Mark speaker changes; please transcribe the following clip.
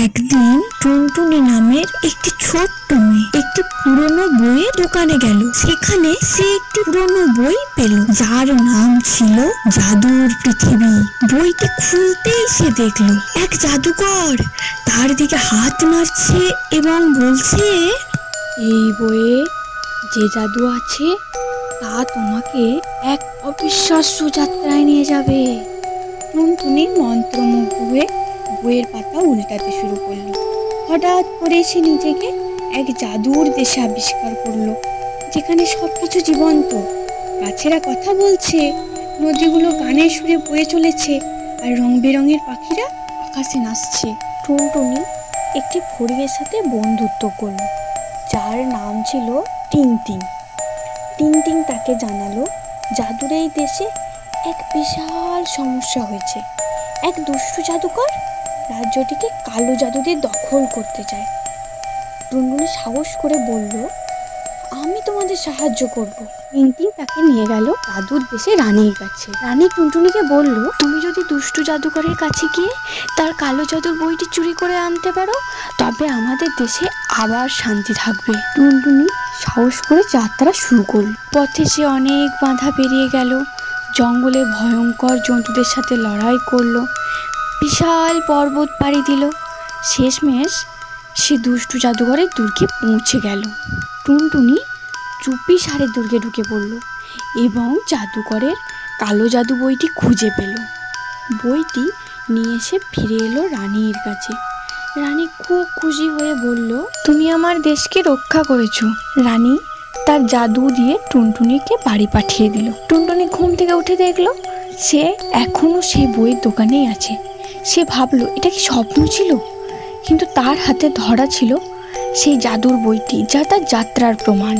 Speaker 1: একদিন টুনটুনি নামের একটি ছোট্ট মেয়ে একটি পুরনো বইয়ের দোকানে গেল। সেখানে সে একটি পুরনো বই পেল, যার নাম ছিল জাদুর পৃথিবী। বইটি খুলতেই সে দেখলো এক জাদুকর তার দিকে হাত নাড়ছে এবং বলছে,
Speaker 2: এই বইয়ে যে জাদু আছে তা তোমাকে এক অবিশ্বাস্য যাত্রায় নিয়ে যাবে। টুনটুনি মন্ত্রমুগ্ধ হয়ে বইয়ের পাতা উল্টাতে শুরু করলো। হঠাৎ করে সে নিজেকে এক জাদুর দেশে আবিষ্কার করলো, যেখানে সবকিছু জীবন্ত। গাছেরা কথা বলছে, নদীগুলো গানের সুরে বয়ে চলেছে, আর রং বেরঙের পাখিরা আকাশে নাচছে। টুনটুনি একটি ফড়িংয়ের সাথে বন্ধুত্ব করল, যার নাম ছিল টিংটিং। টিংটিং তাকে জানালো জাদুর এই দেশে এক বিশাল সমস্যা হয়েছে। এক দুষ্টু জাদুকর রাজ্যটিকে কালো জাদু দিয়ে দখল করতে চায়। টুনটুনি সাহস করে বলল, আমি তোমাদের সাহায্য করব। টিংটিং তাকে নিয়ে গেল জাদুর দেশে রানীর কাছে। রানী টুনটুনিকে বলল, তুমি যদি দুষ্টু জাদুকরের কাছে গিয়ে তার কালো জাদুর বইটি চুরি করে আনতে পারো, তবে আমাদের দেশে আবার শান্তি থাকবে। টুনটুনি সাহস করে যাত্রা শুরু করল। পথে সে অনেক বাধা পেরিয়ে গেল, জঙ্গলে ভয়ঙ্কর জন্তুদের সাথে লড়াই করলো, বিশাল পর্বত পাড়ি দিল। শেষমেশ সে দুষ্টু জাদুঘরের দুর্গে পৌঁছে গেল। টুনটুনি চুপি সারে দুর্গে ঢুকে পড়ল এবং জাদুকরের কালো জাদু বইটি খুঁজে পেল। বইটি নিয়ে এসে ফিরে এলো রানীর কাছে। রানী খুব খুশি হয়ে বলল, তুমি আমার দেশকে রক্ষা করেছো। রানী তার জাদু দিয়ে টুনটুনিকে বাড়ি পাঠিয়ে দিল। টুনটুনি ঘুম থেকে উঠে দেখলো সে এখনো সেই বইয়ের দোকানেই আছে। সে ভাবলো এটা কি স্বপ্ন ছিল, কিন্তু তার হাতে ধরা ছিল সেই জাদুর বইটি, যা তার যাত্রার প্রমাণ।